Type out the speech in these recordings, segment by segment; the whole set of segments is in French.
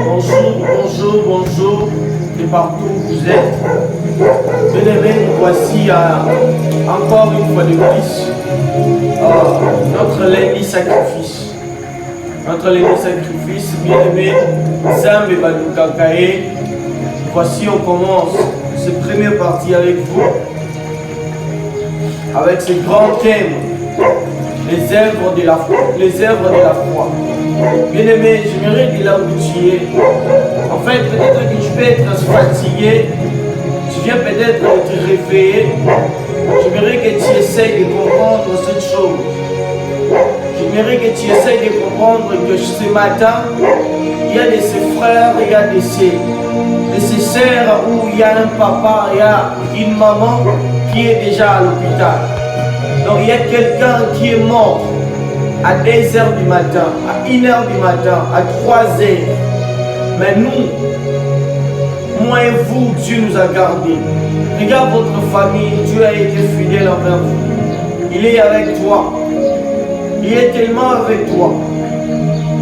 Bonjour, bonjour, bonjour, et partout où vous êtes. Bien-aimés, nous voici encore une fois de plus notre lundi sacrifice. Notre lundi sacrifice, bien-aimés, Zambe Badukakae. Voici, on commence cette première partie avec vous, avec ce grand thème, les œuvres de la foi. Les œuvres de la foi. Bien-aimé, j'aimerais que là où tu es, en fait, peut-être que tu peux être fatigué, tu viens peut-être te réveiller. J'aimerais que tu essayes de comprendre cette chose. J'aimerais que tu essayes de comprendre que ce matin, il y a de ses frères, il y a de ses sœurs, où il y a un papa, il y a une maman qui est déjà à l'hôpital. Donc il y a quelqu'un qui est mort à 2 h du matin, à 1 h du matin, à 3 h. Mais nous, moi et vous, Dieu nous a gardés. Regarde votre famille, Dieu a été fidèle envers vous. Il est avec toi. Il est tellement avec toi.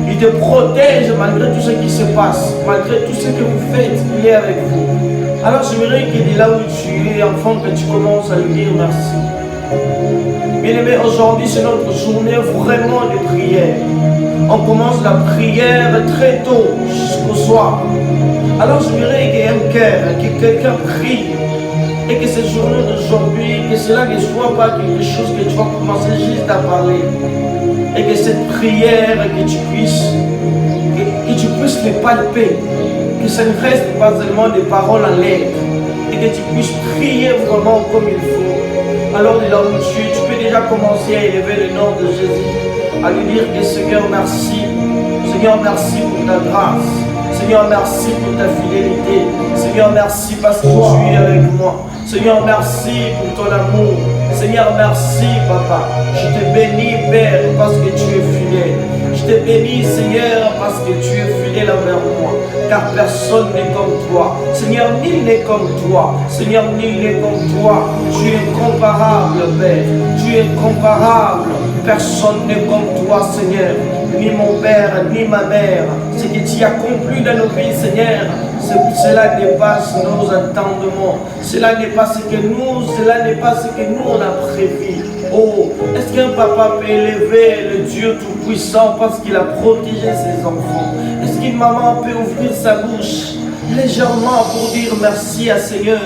Il te protège malgré tout ce qui se passe, malgré tout ce que vous faites, il est avec vous. Alors j'aimerais que de là où tu es, enfant, que tu commences à lui dire merci. Bien-aimé, aujourd'hui c'est notre journée vraiment de prière. On commence la prière très tôt jusqu'au soir. Alors j'aimerais qu'il y ait un cœur, que quelqu'un prie. Et que cette journée d'aujourd'hui, que cela ne soit pas quelque chose que tu vas commencer juste à parler. Et que cette prière, que tu puisses les palper. Que ça ne reste pas seulement des paroles en l'air. Et que tu puisses prier vraiment comme il faut. Alors de là où tu peux déjà commencer à élever le nom de Jésus, à lui dire que Seigneur merci, Seigneur merci pour ta grâce, Seigneur merci pour ta fidélité, Seigneur merci parce que tu es avec moi, Seigneur merci pour ton amour, Seigneur merci Papa, je te bénis Père parce que tu es fidèle, je te bénis Seigneur parce que tu es fidèle envers moi, car personne n'est comme toi, Seigneur nul n'est comme toi, Seigneur nul n'est comme toi, tu es incomparable Père, tu es incomparable, personne n'est comme toi Seigneur, ni mon Père, ni ma mère, ce que tu as accompli dans nos vies Seigneur, cela dépasse nos entendements, cela n'est pas ce que nous on a prévu. Oh, est-ce qu'un papa peut élever le Dieu Tout-Puissant parce qu'il a protégé ses enfants? Est-ce qu'une maman peut ouvrir sa bouche légèrement pour dire merci à Seigneur?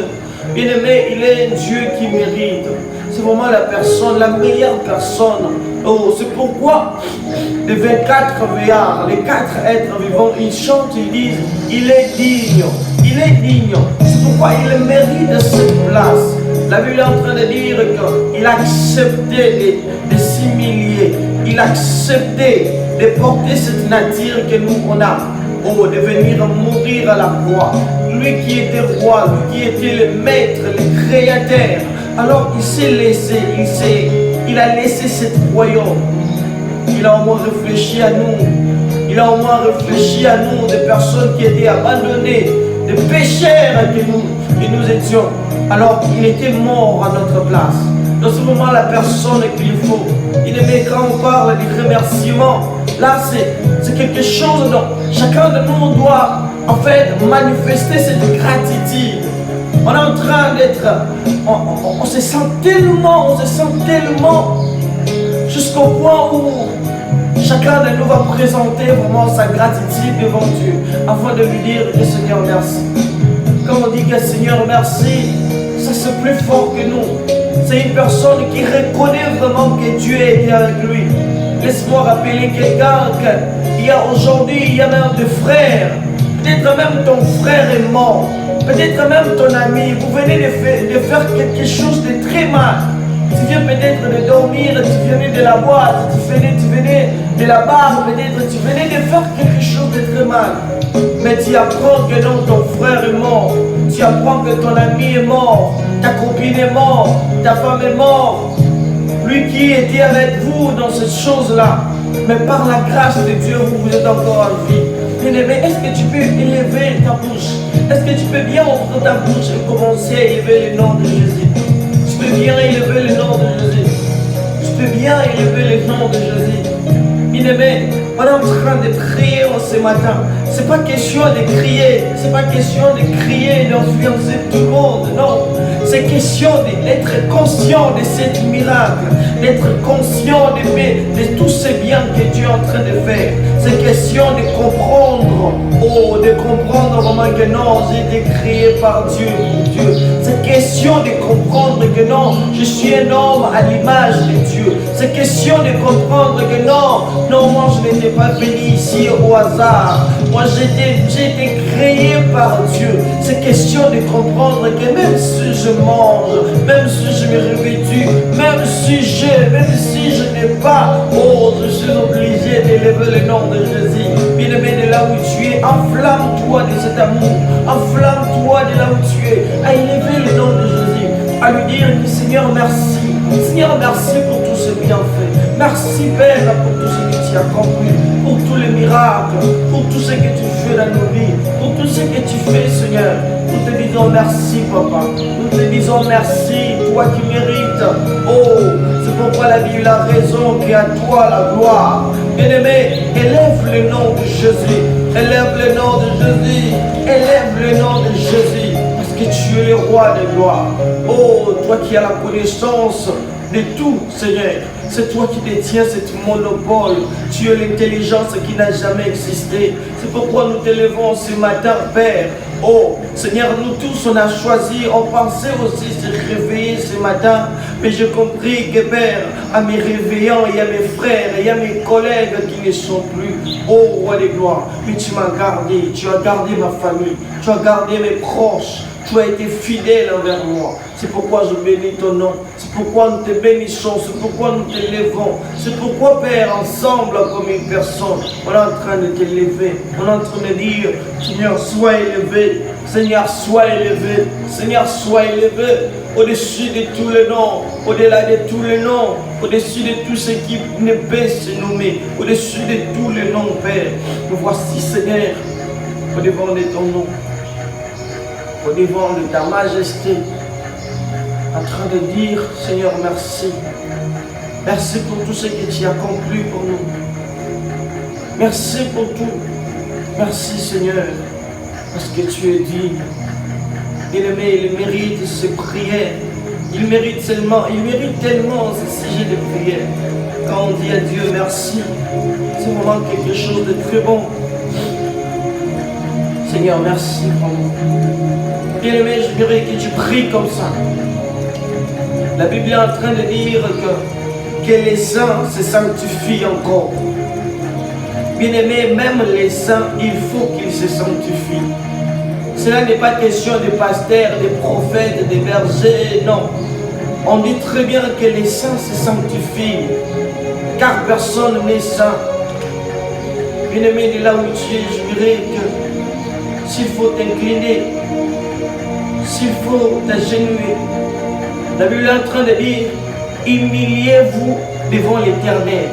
Bien-aimé, il est un Dieu qui mérite. C'est vraiment la personne, la meilleure personne. Oh, c'est pourquoi les 24 veillards, les 4 êtres vivants, ils chantent, ils disent, il est digne, il est digne. C'est pourquoi il mérite de cette place. La Bible est en train de dire qu'il a accepté de s'humilier, il a accepté de porter cette nature que nous on a. Oh, de venir mourir à la croix. Lui qui était roi, lui qui était le maître, le créateur. Alors il s'est laissé, il a laissé cet royaume. Il a au moins réfléchi à nous. Il a au moins réfléchi à nous, des personnes qui étaient abandonnées, des pécheurs que nous étions. Alors il était mort à notre place. Dans ce moment, la personne qu'il faut. Il aimait quand on parle des remerciements. Là, c'est quelque chose dont chacun de nous doit en fait manifester cette gratitude. On est en train d'être, on se sent tellement jusqu'au point où chacun de nous va présenter vraiment sa gratitude devant Dieu afin de lui dire que Seigneur merci. Comme on dit que Seigneur merci, ça c'est plus fort que nous. C'est une personne qui reconnaît vraiment que Dieu est avec lui. Laisse-moi rappeler quelqu'un qu'il y a aujourd'hui, il y a même des frères. Peut-être même ton frère est mort. Peut-être même ton ami. Vous venez de faire quelque chose de très mal. Tu viens peut-être de dormir, tu venais de la boîte, tu venais de la barre, peut-être tu venais de faire quelque chose de très mal. Mais tu apprends que non, ton frère est mort. Tu apprends que ton ami est mort. Ta copine est morte. Ta femme est morte. Lui qui était avec vous dans cette chose-là. Mais par la grâce de Dieu, vous êtes encore en vie. Bien-aimé, est-ce que tu peux élever ta bouche? Est-ce que tu peux bien ouvrir ta bouche et commencer à élever le nom de Jésus? Tu peux bien élever le nom de Jésus. Tu peux bien élever le nom de Jésus. Bien-aimé, on est en train de prier ce matin. C'est pas question de crier, c'est pas question de crier et d'influencer tout le monde, non. C'est question d'être conscient de ce miracle, d'être conscient de tous ces biens que Dieu est en train de faire. C'est question de comprendre, de comprendre vraiment que non, j'ai été créé par Dieu, C'est question de comprendre que non, je suis un homme à l'image de Dieu. C'est question de comprendre que non, moi je n'étais pas venu ici au hasard. Moi j'ai été créé par Dieu. C'est question de comprendre que même si je mange, même si je me revêtu, même si je n'ai pas, je suis obligé d'élever le nom de Jésus. Bien-aimé, de là où tu es, enflamme-toi de cet amour, enflamme-toi de là où tu es, à élever le nom de Jésus, à lui dire que Seigneur merci, Seigneur merci pour tous ces bienfaits, merci Père pour tout ce que tu as accompli, pour tous les miracles, pour tout ce que tu fais dans nos vies, pour tout ce que tu fais Seigneur. Nous te disons merci Papa, nous te disons merci, toi qui mérites. C'est pourquoi la Bible a raison qu'à toi la gloire. Bien-aimé, élève le nom de Jésus, élève le nom de Jésus, élève le nom de Jésus, parce que tu es le roi de gloire. Toi qui as la connaissance de tout, Seigneur, c'est toi qui détiens cet monopole. Tu es l'intelligence qui n'a jamais existé. C'est pourquoi nous t'élevons ce matin, Père. Seigneur, nous tous on a choisi, on pensait aussi se réveiller ce matin, mais j'ai compris que Père, à mes réveillants, il y a mes frères, il y a mes collègues qui ne sont plus. Roi de gloire, mais tu m'as gardé, tu as gardé ma famille, tu as gardé mes proches. Tu as été fidèle envers moi. C'est pourquoi je bénis ton nom. C'est pourquoi nous te bénissons. C'est pourquoi nous t'élevons. C'est pourquoi, Père, ensemble, comme une personne, on est en train de t'élever. On est en train de dire, Seigneur, sois élevé. Seigneur, sois élevé. Seigneur, sois élevé. Au-dessus de tous les noms, au-delà de tous les noms, au-dessus de tout ce qui ne peut se nommer, au-dessus de tous les noms, Père. Nous voici, Seigneur, au-devant de ton nom. Au-devant de ta majesté, en train de dire, Seigneur, merci. Merci pour tout ce que tu as accompli pour nous. Merci pour tout. Merci, Seigneur, parce que tu es digne. Bien-aimé, il mérite ces prières. Il mérite tellement ce sujet de prière. Quand on dit à Dieu merci, c'est vraiment quelque chose de très bon. Seigneur, merci pour nous. Bien-aimé, je voudrais que tu pries comme ça. La Bible est en train de dire que les saints se sanctifient encore. Bien-aimé, même les saints, il faut qu'ils se sanctifient. Cela n'est pas question de pasteurs, de prophètes, de bergers, non. On dit très bien que les saints se sanctifient, car personne n'est saint. Bien-aimé, de là où tu es, je dirais que s'il faut t'incliner, s'il faut t'agenouiller, la Bible est en train de dire, humiliez-vous devant l'Éternel.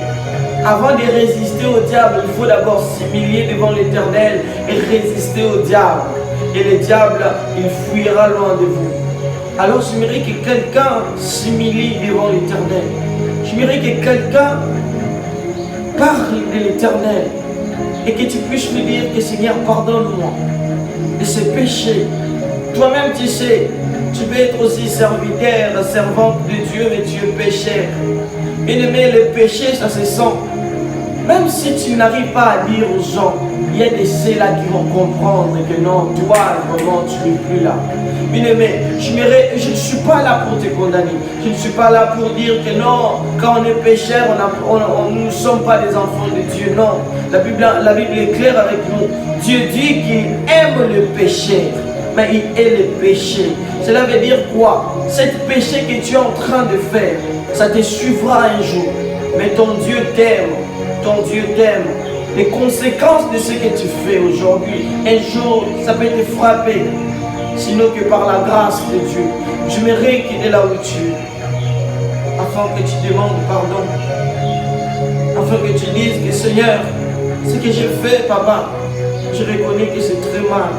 Avant de résister au diable, il faut d'abord s'humilier devant l'Éternel et résister au diable. Et le diable, il fuira loin de vous. Alors j'aimerais que quelqu'un s'humilie devant l'Éternel. J'aimerais que quelqu'un parle de l'Éternel et que tu puisses lui dire que Seigneur, pardonne-moi de ces péchés. Toi-même tu sais, tu peux être aussi serviteur, servante de Dieu, mais tu es pécheur. Bien-aimé, le péché, ça se sent. Même si tu n'arrives pas à dire aux gens, il y a des ceux-là qui vont comprendre que non, toi, vraiment, tu n'es plus là. Bien-aimé, je ne suis pas là pour te condamner. Je ne suis pas là pour dire que non, quand on est pécheur, nous ne sommes pas des enfants de Dieu. Non, la Bible est claire avec nous. Dieu dit qu'il aime le péché, mais il est le péché. Cela veut dire quoi? Cet péché que tu es en train de faire, ça te suivra un jour. Mais ton Dieu t'aime. Ton Dieu t'aime. Les conséquences de ce que tu fais aujourd'hui, un jour, ça peut te frapper. Sinon que par la grâce de Dieu. J'aimerais qu'il est là où tu es. Afin que tu demandes pardon. Afin que tu dises que Seigneur, ce que j'ai fait, papa, je reconnais que c'est très mal.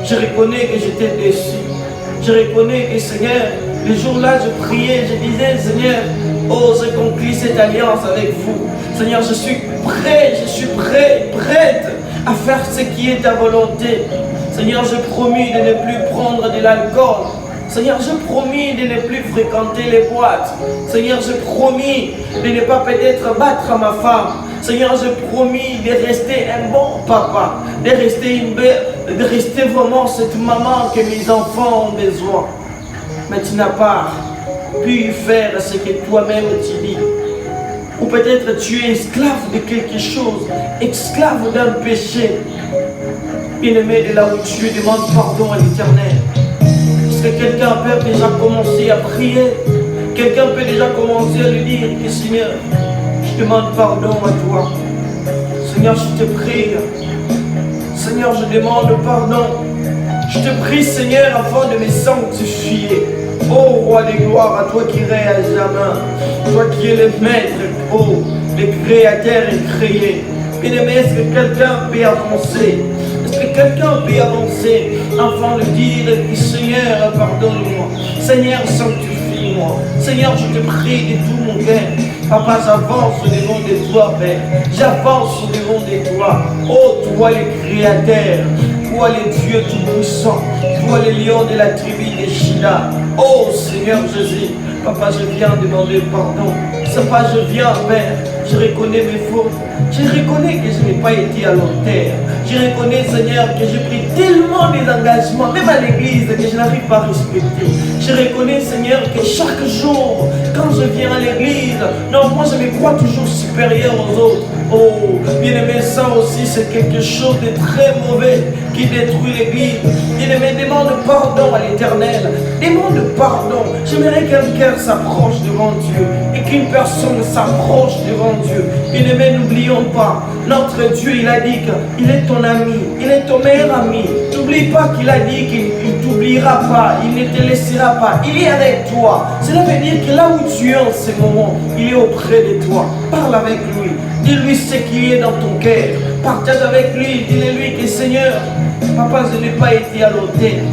Je reconnais que j'étais déçu. Je reconnais que Seigneur, les jours-là, je priais, je disais, Seigneur, Oh, je conclue cette alliance avec vous. Seigneur, je suis prêt, prête à faire ce qui est ta volonté. Seigneur, je promis de ne plus prendre de l'alcool. Seigneur, je promis de ne plus fréquenter les boîtes. Seigneur, je promis de ne pas peut-être battre ma femme. Seigneur, je promis de rester un bon papa, de rester vraiment cette maman que mes enfants ont besoin. Mais tu n'as pas pu faire ce que toi-même tu dis. Ou peut-être tu es esclave de quelque chose, esclave d'un péché. Bien-aimé, de là où tu es, demande pardon à l'Éternel. Est-ce que quelqu'un peut déjà commencer à prier? Quelqu'un peut déjà commencer à lui dire que Seigneur, je demande pardon à toi. Seigneur, je te prie. Seigneur, je demande pardon. Je te prie, Seigneur, afin de me sanctifier. Oh, Roi des gloires, à toi qui règnes à jamais. Toi qui es le maître, oh, le créateur et créé. Bien-aimé, est-ce que quelqu'un peut avancer? Est-ce que quelqu'un peut avancer afin de dire que Seigneur, pardonne-moi. Seigneur, sanctifie-moi. Seigneur, je te prie de tout mon cœur. Papa, j'avance au devant de toi, Père. J'avance au devant de toi. Oh, toi le créateur. Toi le Dieu tout-puissant. Toi le lion de la tribu de Juda. Oh, Seigneur Jésus. Papa, je viens demander pardon. Papa, je viens, Père. Je reconnais mes fautes. Je reconnais que je n'ai pas été à long terme. Je reconnais, Seigneur, que j'ai pris tellement des engagements, même à l'église, que je n'arrive pas à respecter. Je reconnais, Seigneur, que chaque jour, quand je viens à l'église, non, moi je me crois toujours supérieur aux autres. Oh, bien-aimé, ça aussi, c'est quelque chose de très mauvais qui détruit l'église. Bien-aimé, demande pardon à l'Éternel. Demande pardon. J'aimerais qu'un cœur s'approche devant Dieu et qu'une personne s'approche devant Dieu. Bien-aimé, n'oublions pas, notre Dieu, il a dit qu'il est ton ami, il est ton meilleur ami. N'oublie pas qu'il a dit qu'il ne t'oubliera pas, il ne te laissera pas, il est avec toi. Cela veut dire que là où tu es en ce moment, il est auprès de toi. Parle avec lui, dis-lui ce qui est dans ton cœur. Partage avec lui, dis-lui que Seigneur, papa, je n'ai pas été à l'hôtel.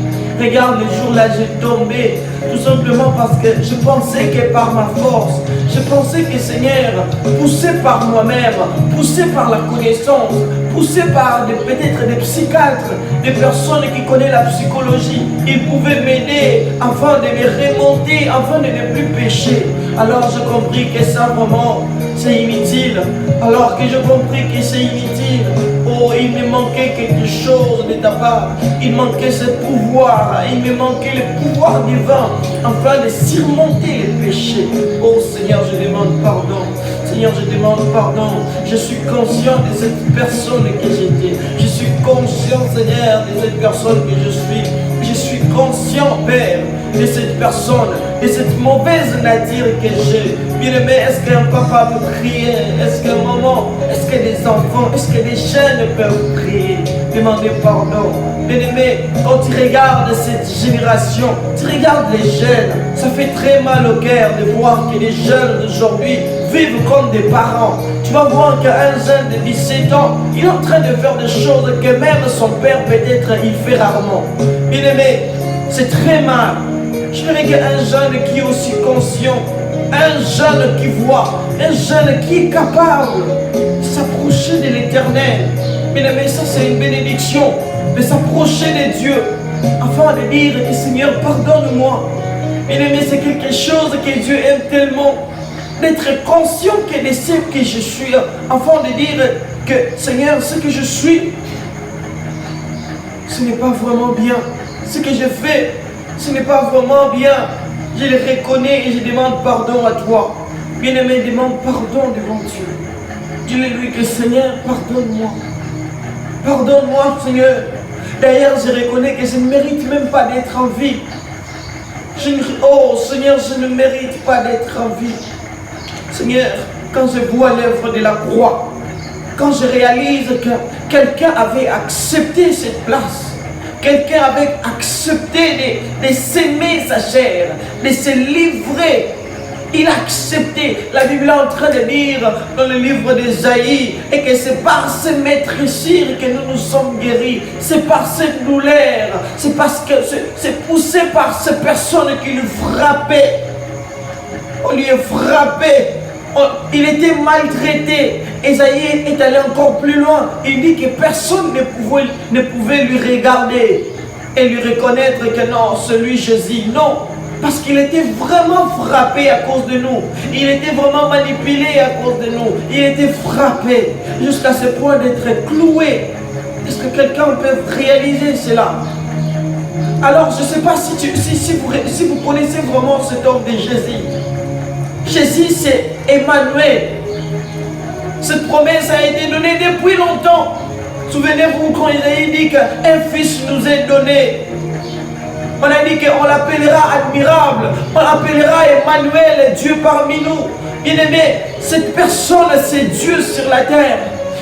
Regarde, le jour-là, j'ai tombé, tout simplement parce que je pensais que par ma force, je pensais que Seigneur, poussé par moi-même, poussé par la connaissance, poussé par peut-être des psychiatres, des personnes qui connaissent la psychologie, ils pouvaient m'aider afin de me remonter, afin de ne plus pécher. Alors j'ai compris que ça vraiment, c'est inutile. Alors que j'ai compris que c'est inutile, oh, il me manquait quelque chose de ta part. Il manquait ce pouvoir, il me manquait le pouvoir divin afin de surmonter les péchés. Oh Seigneur, je demande pardon. Seigneur, je demande pardon. Je suis conscient de cette personne que j'étais. Je suis conscient, Seigneur, de cette personne que je suis. Je suis conscient, Père, de cette personne, de cette mauvaise nature que j'ai. Bien-aimé, est-ce qu'un papa peut prier? Est-ce qu'un maman? Est-ce que des enfants? Est-ce que des jeunes peuvent prier? Demandez pardon. Bien-aimé, quand tu regardes cette génération, tu regardes les jeunes, ça fait très mal au cœur de voir que les jeunes d'aujourd'hui vivent comme des parents. Tu vas voir qu'un jeune de 17 ans, il est en train de faire des choses que même son père peut-être il fait rarement. Bien-aimé, c'est très mal. Je dirais qu'un jeune qui est aussi conscient, un jeune qui voit, un jeune qui est capable de s'approcher de l'Éternel. Bien-aimé, ça c'est une bénédiction, de s'approcher de Dieu, afin de dire que Seigneur, pardonne-moi. Bien-aimé, c'est quelque chose que Dieu aime tellement, d'être conscient que de ce que je suis, afin de dire que Seigneur, ce que je suis, ce n'est pas vraiment bien. Ce que je fais, ce n'est pas vraiment bien. Je le reconnais et je demande pardon à toi. Bien-aimé, demande pardon devant Dieu. Dis-lui que Seigneur, pardonne-moi. Pardonne-moi, Seigneur. D'ailleurs, je reconnais que je ne mérite même pas d'être en vie. Oh, Seigneur, je ne mérite pas d'être en vie. Seigneur, quand je vois l'œuvre de la croix, quand je réalise que quelqu'un avait accepté cette place, quelqu'un avait accepté de s'aimer sa chair, de se livrer. Il a accepté. La Bible est en train de dire dans le livre d'Ésaïe et que c'est par ces maîtressures que nous nous sommes guéris. C'est par cette douleur. C'est parce que c'est poussé par ces personnes qui nous frappaient. on lui a frappé, il était maltraité. Ésaïe est allé encore plus loin. Il dit que personne ne pouvait lui regarder et lui reconnaître que non, celui Jésus, non. Parce qu'il était vraiment frappé à cause de nous. Il était vraiment manipulé à cause de nous. Il était frappé jusqu'à ce point d'être cloué. Est-ce que quelqu'un peut réaliser cela? Alors, je ne sais pas si vous connaissez vraiment cet homme de Jésus. Jésus, c'est Emmanuel. Cette promesse a été donnée depuis longtemps. Souvenez-vous quand Isaïe dit qu'un fils nous est donné. On a dit qu'on l'appellera admirable, on l'appellera Emmanuel, Dieu parmi nous. Bien-aimé, cette personne, c'est Dieu sur la terre.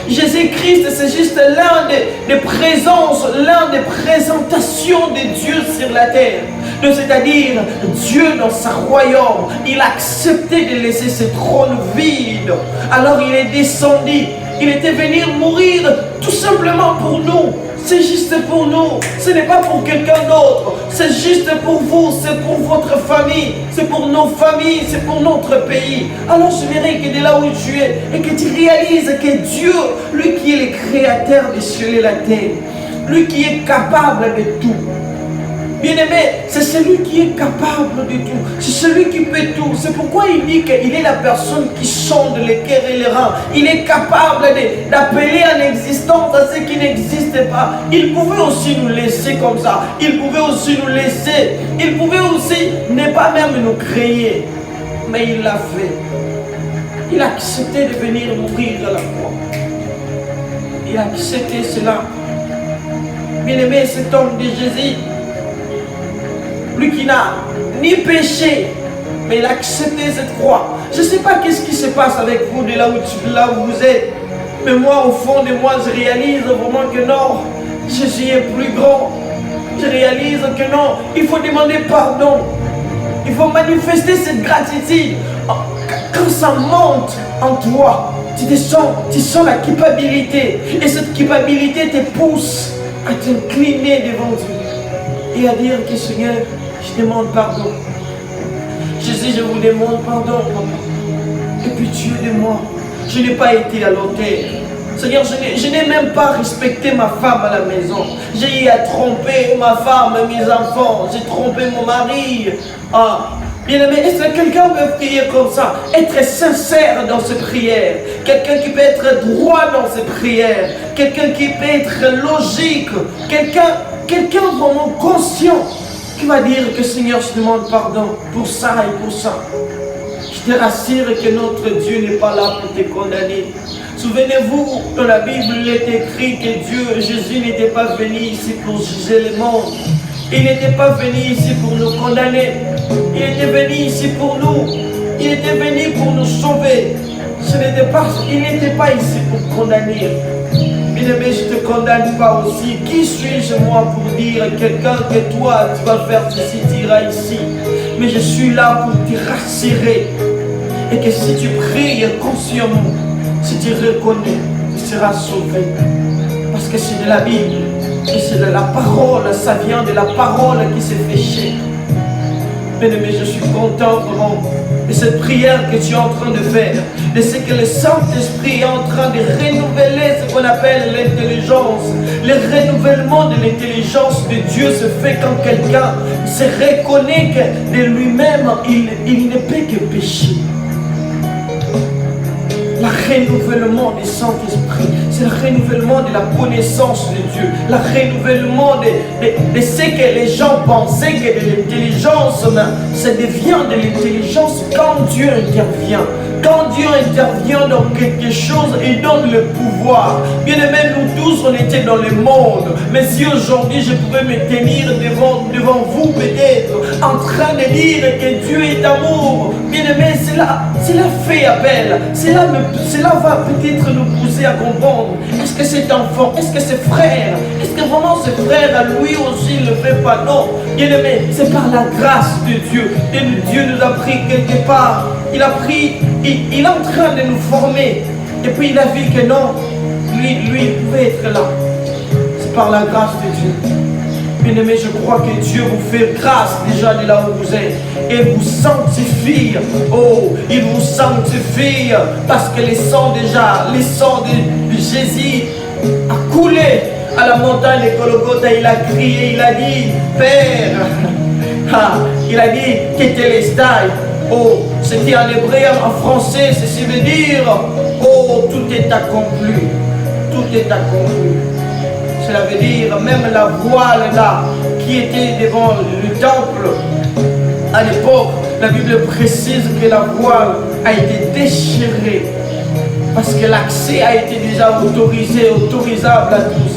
Jésus-Christ, c'est juste l'un des présences, l'un des présentations de Dieu sur la terre. C'est-à-dire, Dieu dans sa royaume, il a accepté de laisser ce trône vide. Alors il est descendu, il était venu mourir tout simplement pour nous. C'est juste pour nous, ce n'est pas pour quelqu'un d'autre, c'est juste pour vous, c'est pour votre famille, c'est pour nos familles, c'est pour notre pays. Alors je verrai que de là où tu es et que tu réalises que Dieu, lui qui est le créateur des cieux et la terre, lui qui est capable de tout. Bien-aimé, c'est celui qui est capable de tout. C'est celui qui peut tout. C'est pourquoi il dit qu'il est la personne qui sonde les cœurs et les reins. Il est capable d'appeler en existence à ce qui n'existe pas. Il pouvait aussi nous laisser comme ça. Il pouvait aussi nous laisser. Il pouvait aussi ne pas même nous créer. Mais il l'a fait. Il a accepté de venir mourir à la croix. Il a accepté cela. Bien-aimé, cet homme de Jésus, lui qui n'a ni péché, mais il a accepté cette croix. Je ne sais pas qu'est-ce qui se passe avec vous de là où vous êtes. Mais moi, au fond de moi, je réalise vraiment que non, Jésus est plus grand. Je réalise que non, il faut demander pardon. Il faut manifester cette gratitude. Quand ça monte en toi, tu sens la culpabilité. Et cette culpabilité te pousse à t'incliner devant Dieu et à dire que Seigneur, je demande pardon. Jésus, je vous demande pardon, papa. Et puis Dieu de moi, je n'ai pas été à l'autel. Seigneur, je n'ai même pas respecté ma femme à la maison. J'ai eu à tromper ma femme, mes enfants. J'ai trompé mon mari. Bien-aimé, est-ce que quelqu'un peut prier comme ça? Être sincère dans ses prières. Quelqu'un qui peut être droit dans ses prières. Quelqu'un qui peut être logique. Quelqu'un vraiment conscient. Qui va dire que Seigneur, je demande pardon pour ça et pour ça. Je te rassure que notre Dieu n'est pas là pour te condamner. Souvenez-vous, dans la Bible, il est écrit que Jésus n'était pas venu ici pour juger le monde. Il n'était pas venu ici pour nous condamner. Il était venu ici pour nous. Il était venu pour nous sauver. Il n'était pas ici pour condamner. Mais je ne te condamne pas aussi. Qui suis-je moi pour dire à quelqu'un que toi tu vas faire ceci, tu iras ici? Mais je suis là pour te rassurer. Et que si tu pries consciemment, si tu reconnais, tu seras sauvé. Parce que c'est de la Bible. Et c'est de la parole. Ça vient de la parole qui s'est fait chair. Bien-aimé, je suis content vraiment de cette prière que tu es en train de faire, de ce que le Saint-Esprit est en train de renouveler ce qu'on appelle l'intelligence. Le renouvellement de l'intelligence de Dieu se fait quand quelqu'un se reconnaît que de lui-même, il ne peut que pécher. Le renouvellement du Saint-Esprit, c'est le renouvellement de la connaissance de Dieu, le renouvellement de ce que les gens pensaient que de l'intelligence, ça devient de l'intelligence quand Dieu intervient. Quand Dieu intervient dans quelque chose, il donne le pouvoir. Bien aimé, nous tous, on était dans le monde. Mais si aujourd'hui, je pouvais me tenir devant vous, peut-être, en train de dire que Dieu est amour, bien aimé, cela fait appel. Cela va peut-être nous pousser à comprendre. Est-ce que cet enfant, est-ce que ce frère, est-ce que vraiment ce frère, lui aussi, ne le fait pas? Non. Bien aimé, c'est par la grâce de Dieu. Et Dieu nous a pris quelque part. Il est en train de nous former. Et puis il a vu que non, lui, il pouvait être là. C'est par la grâce de Dieu. Bien aimé, je crois que Dieu vous fait grâce déjà de là où vous êtes. et vous sanctifie. Oh, il vous sanctifie parce que le sang de Jésus a coulé à la montagne de Golgotha. Il a crié, il a dit, Père, il a dit, Tetelestai. Oh, c'était en hébreu, en français, ceci veut dire, oh, tout est accompli. Tout est accompli. Cela veut dire, même la voile là, qui était devant le temple, à l'époque, la Bible précise que la voile a été déchirée. Parce que l'accès a été déjà autorisable à tous.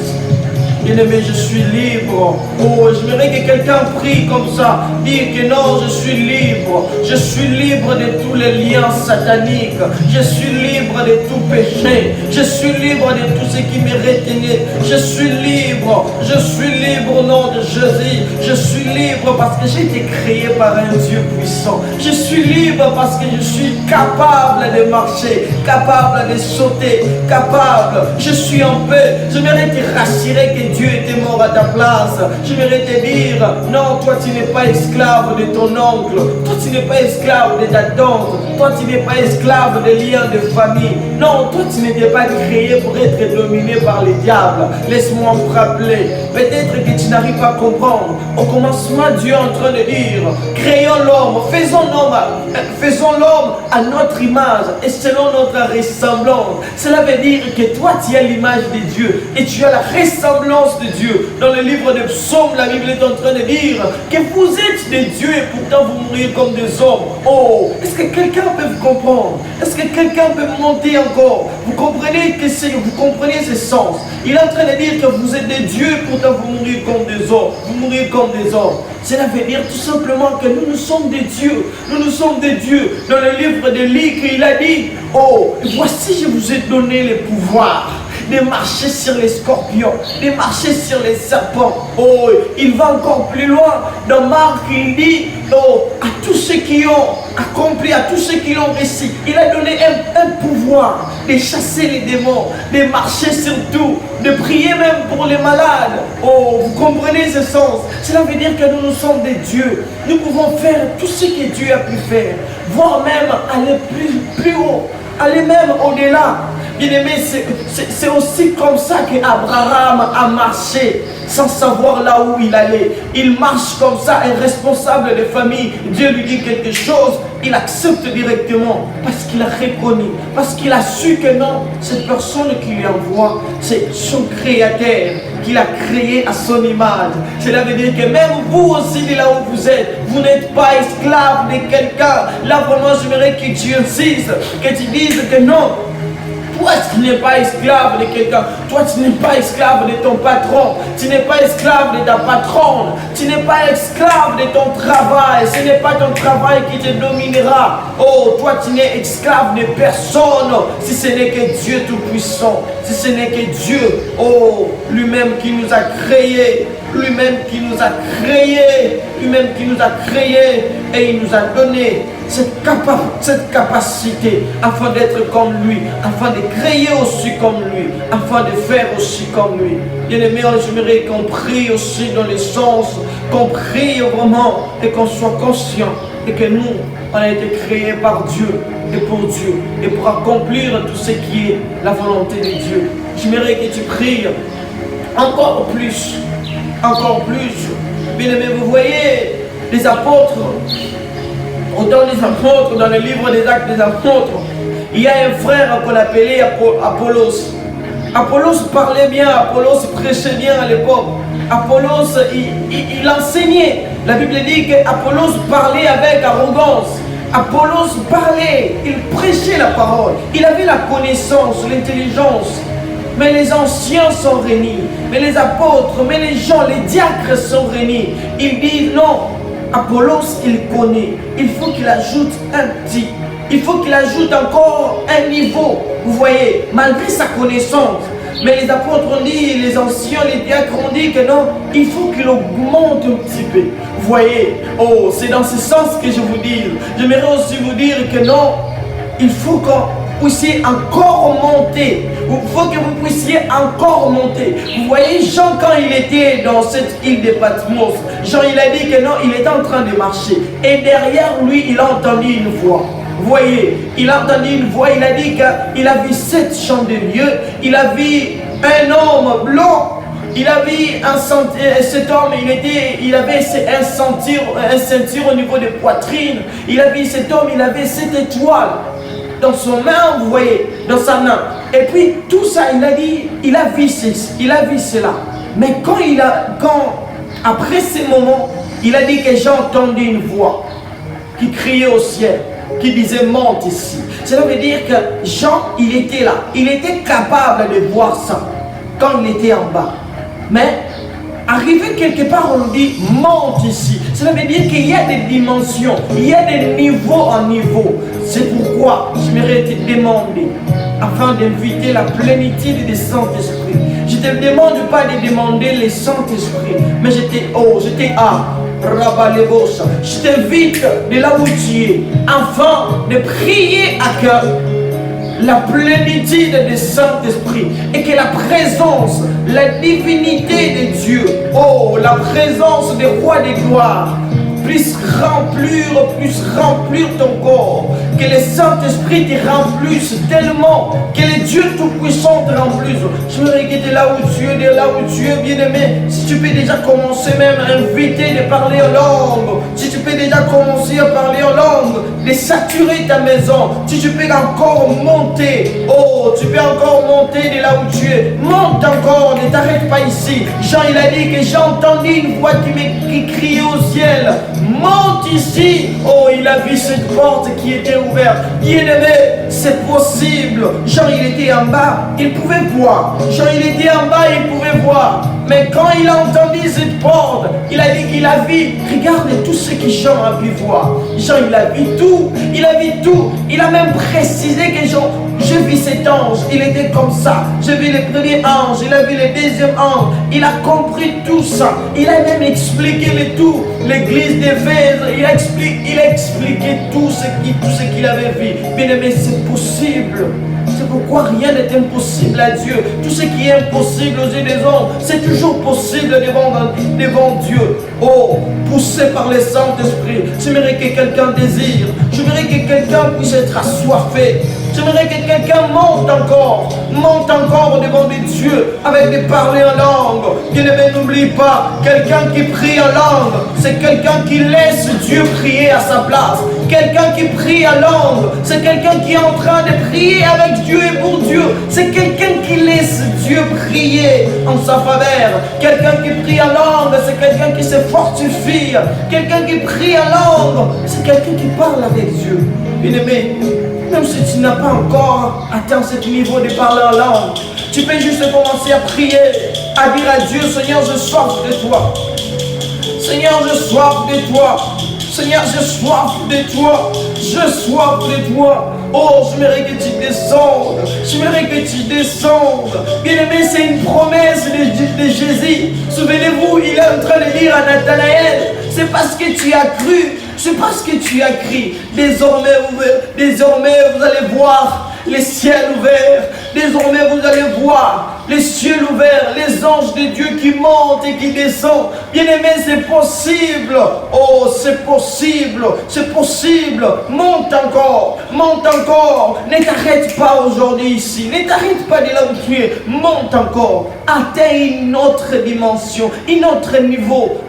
Bien-aimé, je suis libre. Oh, j'aimerais que quelqu'un prie comme ça. Dire que non, je suis libre. Je suis libre de tous les liens sataniques. Je suis libre de tout péché. Je suis libre de tout ce qui me retenait. Je suis libre. Je suis libre au nom de Jésus. Je suis libre parce que j'ai été créé par un Dieu puissant. Je suis libre parce que je suis capable de marcher, capable de sauter, capable. Je suis en paix. J'aimerais te rassurer que Dieu était mort à ta place. J'aimerais te dire, non, toi tu n'es pas esclave de ton oncle. Toi tu n'es pas esclave de ta tante. Toi tu n'es pas esclave des liens de famille. Non, toi tu n'étais pas créé pour être dominé par les diables. Laisse-moi vous rappeler. Peut-être que tu n'arrives pas à comprendre. Au commencement, Dieu est en train de dire, créons l'homme, faisons l'homme à notre image et selon notre ressemblance. Cela veut dire que toi tu as l'image de Dieu et tu as la ressemblance de Dieu. Dans le livre de Psaumes, la Bible est en train de dire que vous êtes des dieux et pourtant vous mourrez comme des hommes. Oh, est-ce que quelqu'un peut vous comprendre? Est-ce que quelqu'un peut monter encore? Vous comprenez ce sens? Il est en train de dire que vous êtes des dieux et pourtant vous mourrez comme des hommes. Vous mourrez comme des hommes. Cela veut dire tout simplement que nous sommes des dieux. Nous sommes des dieux. Dans le livre de Luc, il a dit, oh, voici je vous ai donné le pouvoir de marcher sur les scorpions, de marcher sur les serpents. Oh, il va encore plus loin. Dans Marc, il dit, oh, à tous ceux qui ont accompli, à tous ceux qui l'ont réussi, il a donné un pouvoir de chasser les démons, de marcher sur tout, de prier même pour les malades. Oh, vous comprenez ce sens? Cela veut dire que nous sommes des dieux. Nous pouvons faire tout ce que Dieu a pu faire, voire même aller plus haut, aller même au-delà. Bien-aimé, c'est aussi comme ça qu'Abraham a marché sans savoir là où il allait. Il marche comme ça, un responsable de famille. Dieu lui dit quelque chose, il accepte directement parce qu'il a reconnu, parce qu'il a su que non, cette personne qui lui envoie, c'est son créateur qu'il a créé à son image. Cela veut dire que même vous aussi, de là où vous êtes, vous n'êtes pas esclave de quelqu'un. Là vraiment, j'aimerais que tu insistes, que tu dises que non. Toi, tu n'es pas esclave de quelqu'un. Toi, tu n'es pas esclave de ton patron. Tu n'es pas esclave de ta patronne. Tu n'es pas esclave de ton travail. Ce n'est pas ton travail qui te dominera. Oh, toi, tu n'es esclave de personne. Si ce n'est que Dieu Tout-Puissant. Si ce n'est que Dieu, oh, lui-même qui nous a créés. Lui-même qui nous a créés. Lui-même qui nous a créés. Et il nous a donné cette capacité afin d'être comme lui, afin de créer aussi comme lui, afin de faire aussi comme lui. Bien-aimés, j'aimerais qu'on prie aussi dans le sens, qu'on prie vraiment et qu'on soit conscient et que nous, on a été créés par Dieu et pour Dieu et pour accomplir tout ce qui est la volonté de Dieu. J'aimerais que tu pries encore plus, encore plus. Bien-aimés, vous voyez les apôtres. Autant des apôtres, dans le livre des Actes des apôtres, il y a un frère qu'on appelait Apollos. Apollos parlait bien, Apollos prêchait bien à l'époque. Apollos, il enseignait. La Bible dit qu'Apollos parlait avec arrogance. Apollos parlait, il prêchait la parole. Il avait la connaissance, l'intelligence. Mais les anciens sont réunis. Mais les apôtres, mais les gens, les diacres sont réunis. Ils disent non. Apollos, il connaît. Il faut qu'il ajoute un petit. Il faut qu'il ajoute encore un niveau. Vous voyez, malgré sa connaissance. Mais les apôtres ont dit, les anciens, les diacres ont dit que non, il faut qu'il augmente un petit peu. Vous voyez, oh, c'est dans ce sens que je vous dis. J'aimerais aussi vous dire que non, il faut puissiez encore monter. Il faut que vous puissiez encore monter. Vous voyez, Jean, quand il était dans cette île de Patmos, Jean, il a dit que non, il était en train de marcher. Et derrière lui, il a entendu une voix. Vous voyez, il a entendu une voix, il a dit qu'il a vu 7 chandeliers, il a vu un homme blanc. Il avait cet homme, il avait un ceinture au niveau de poitrine. Il a vu cet homme, il avait 7 étoiles dans son main, vous voyez, dans sa main. Et puis tout ça, il a dit, il a vu cela. Mais après ces moments, il a dit que j'ai entendu une voix qui criait au ciel, qui disait monte ici. Cela veut dire que Jean, il était là, il était capable de voir ça quand il était en bas. Mais arrivé quelque part, on nous dit monte ici. Cela veut dire qu'il y a des dimensions, il y a des niveaux en niveau. C'est pourquoi je m'aurais te demander, afin d'inviter la plénitude du Saint-Esprit. Je ne te demande pas de demander le Saint-Esprit, mais j'étais Rabalebosa. Je t'invite de là où tu es, afin de prier à cœur la plénitude du Saint-Esprit et que la présence, la divinité de Dieu, la présence des rois des gloires puisse remplir ton corps, que le Saint-Esprit te remplisse tellement, que le Dieu Tout-Puissant te remplisse. Je me regarde de là où tu es, bien-aimé. Si tu peux déjà commencer même à inviter de parler en langue, si tu peux déjà commencer à parler en langue, de saturer ta maison, si tu peux encore monter, tu peux encore monter de là où tu es, monte encore, ne t'arrête pas ici. Jean, il a dit que j'ai entendu une voix qui criait au ciel, monte ici. Il a vu cette porte qui était ouverte. Bien-aimé, c'est possible. Jean, il était en bas, il pouvait voir. Jean, il était en bas, il pouvait voir. Mais quand il a entendu cette porte, il a dit qu'il a vu. Regarde tout ce que Jean a pu voir. Jean, il a vu tout. Il a vu tout. Il a même précisé que Jean, je vis cet ange, il était comme ça. J'ai vu le premier ange, il a vu le deuxième ange. Il a compris tout ça. Il a même expliqué le tout. L'église d'Éphèse, il a expliqué tout ce qu'il avait vu. Bien aimé, c'est possible. C'est pourquoi rien n'est impossible à Dieu. Tout ce qui est impossible aux yeux des hommes, c'est toujours possible devant Dieu. Poussé par le Saint-Esprit, j'aimerais que quelqu'un désire. J'aimerais que quelqu'un puisse être assoiffé. J'aimerais que quelqu'un monte encore devant des dieux avec des parler en langue. Bien-aimé, n'oublie pas, quelqu'un qui prie en langue, c'est quelqu'un qui laisse Dieu prier à sa place. Quelqu'un qui prie en langue, c'est quelqu'un qui est en train de prier avec Dieu et pour Dieu. C'est quelqu'un qui laisse Dieu prier en sa faveur. Quelqu'un qui prie en langue, c'est quelqu'un qui se fortifie. Quelqu'un qui prie en langue, c'est quelqu'un qui parle avec Dieu. Bien-aimé, même si tu n'as pas encore atteint ce niveau de parler en langue, tu peux juste commencer à prier, à dire à Dieu, Seigneur, je soif de toi. Seigneur, je soif de toi. Seigneur, j'ai soif de toi. Je soif de toi. J'aimerais que tu descendes. J'aimerais que tu descendes. Bien-aimé, c'est une promesse de Jésus. Souvenez-vous, il est en train de dire à Nathanaël, c'est parce que tu as cru. C'est parce que tu as crié. Désormais, vous allez voir les ciels ouverts. Désormais, vous allez voir les cieux ouverts, les anges de Dieu qui montent et qui descendent. Bien-aimé, c'est possible. C'est possible. C'est possible. Monte encore. Monte encore. Ne t'arrête pas aujourd'hui ici. Ne t'arrête pas de là où tu es. Monte encore. Atteins une autre dimension, un autre niveau.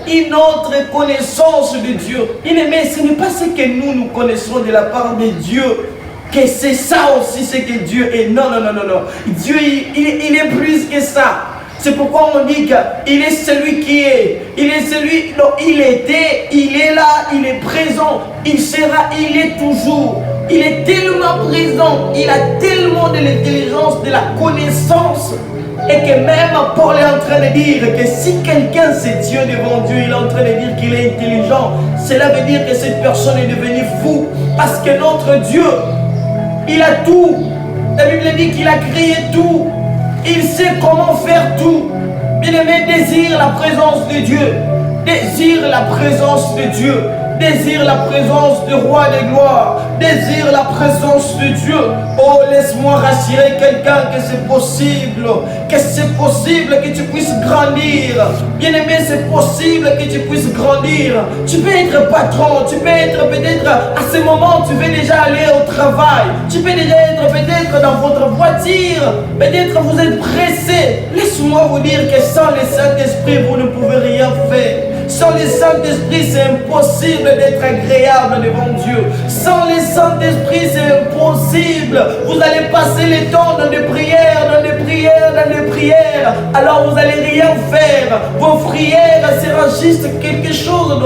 Une autre connaissance de Dieu. Bien-aimé, ce n'est pas ce que nous connaissons de la part de Dieu, que c'est ça aussi ce que Dieu est. Non. Dieu, il est plus que ça. C'est pourquoi on dit qu'il est celui qui est. Il est celui, non, il était, il est là, il est présent, il sera, il est toujours. Il est tellement présent, il a tellement de l'intelligence, de la connaissance. Et que même Paul est en train de dire que si quelqu'un c'est Dieu devant Dieu, il est en train de dire qu'il est intelligent. Cela veut dire que cette personne est devenue fou. Parce que notre Dieu, il a tout. La Bible dit qu'il a créé tout. Il sait comment faire tout. Bien-aimé, désire la présence de Dieu. Désire la présence de Dieu. désire la présence du roi des gloires, désire la présence de Dieu. Oh, laisse-moi rassurer quelqu'un que c'est possible que tu puisses grandir. Bien-aimé, c'est possible que tu puisses grandir. Tu peux être patron, tu peux être peut-être à ce moment, tu veux déjà aller au travail, tu peux déjà être peut-être dans votre voiture, peut-être vous êtes pressé. Laisse-moi vous dire que sans le Saint-Esprit, vous ne pouvez rien faire. Sans le Saint-Esprit, c'est impossible d'être agréable devant Dieu. Sans le Saint-Esprit, c'est impossible. Vous allez passer le temps dans des prières, dans des prières, dans des prières. Alors vous n'allez rien faire. Vos prières seront juste quelque chose.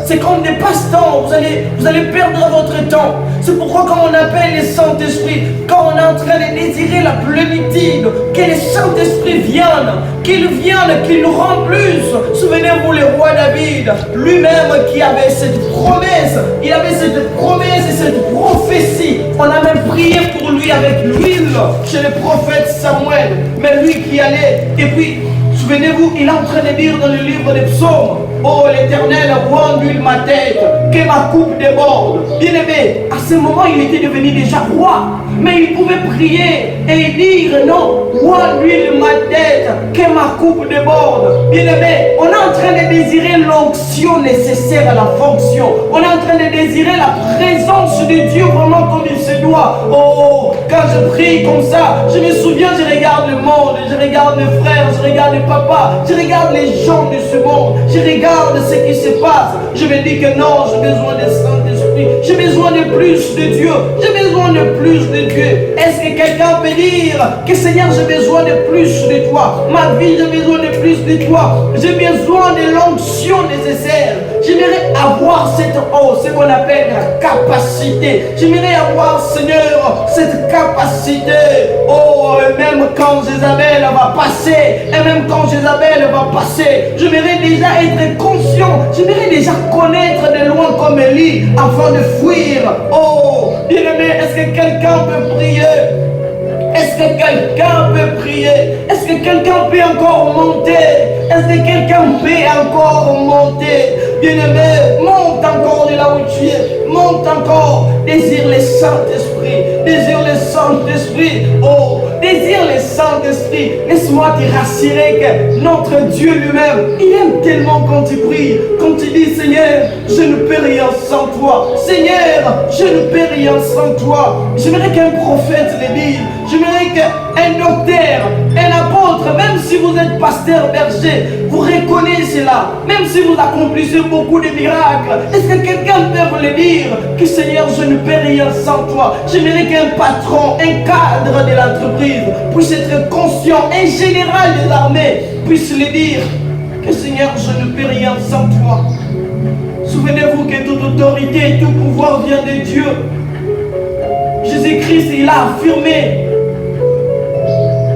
C'est comme des passe-temps. Vous allez perdre votre temps. C'est pourquoi quand on appelle le Saint-Esprit, quand on est en train de désirer la plénitude, que le Saint-Esprit vienne, qu'il nous remplisse. Souvenez-vous, le roi David, lui-même qui avait cette promesse, il avait cette promesse et cette prophétie. On a même prié pour lui avec l'huile chez le prophète Samuel. Mais lui qui allait, et puis, souvenez-vous, il est en train de dire dans le livre des psaumes, oh l'Éternel, rends l'huile ma tête, que ma coupe déborde. Bien-aimé, à ce moment, il était devenu déjà roi. Mais il pouvait prier et dire non, rends l'huile ma tête, que ma coupe déborde. Bien-aimé, on est en train de désirer l'onction nécessaire à la fonction. On est en train de désirer la présence de Dieu vraiment comme il se doit. Oh, quand je prie comme ça, je me souviens, je regarde le monde, je regarde mes frères, je regarde les papas, je regarde les gens de ce monde, je regarde ce qui se passe. Je me dis que non, j'ai besoin de Saint-Esprit, j'ai besoin de plus de Dieu, j'ai besoin de plus de Dieu. Est-ce que quelqu'un peut dire que Seigneur, j'ai besoin de plus de toi? Ma vie, j'ai besoin de plus de toi. J'ai besoin de l'onction nécessaire. J'aimerais avoir cette ce qu'on appelle la capacité. J'aimerais avoir, Seigneur, cette capacité. Oh, et même quand Jézabel va passer, et même quand Jézabel va passer, j'aimerais déjà être conscient, j'aimerais déjà connaître de loin comme Élie afin de fuir. Oh, bien-aimé, est-ce que quelqu'un peut prier? Est-ce que quelqu'un peut prier? Est-ce que quelqu'un peut encore monter? Est-ce que quelqu'un peut encore monter? Bien-aimé, monte encore de là où tu es. Monte encore. Désire le Saint-Esprit. Désire le Saint-Esprit. Oh, désire le Saint-Esprit. Laisse-moi te rassurer que notre Dieu lui-même, il aime tellement quand tu pries. Quand tu dis, Seigneur, je ne peux rien sans toi. Seigneur, je ne peux rien sans toi. J'aimerais qu'un prophète le dise. J'aimerais qu'un docteur, un apôtre, même si vous êtes pasteur berger, vous reconnaissez cela. Même si vous accomplissez beaucoup de miracles, est-ce que quelqu'un peut vous le dire que Seigneur, je ne peux rien sans toi? J'aimerais qu'un patron, un cadre de l'entreprise puisse être conscient, un général des armées puisse le dire que Seigneur, je ne peux rien sans toi. Souvenez-vous que toute autorité et tout pouvoir vient de Dieu. Jésus-Christ, il a affirmé.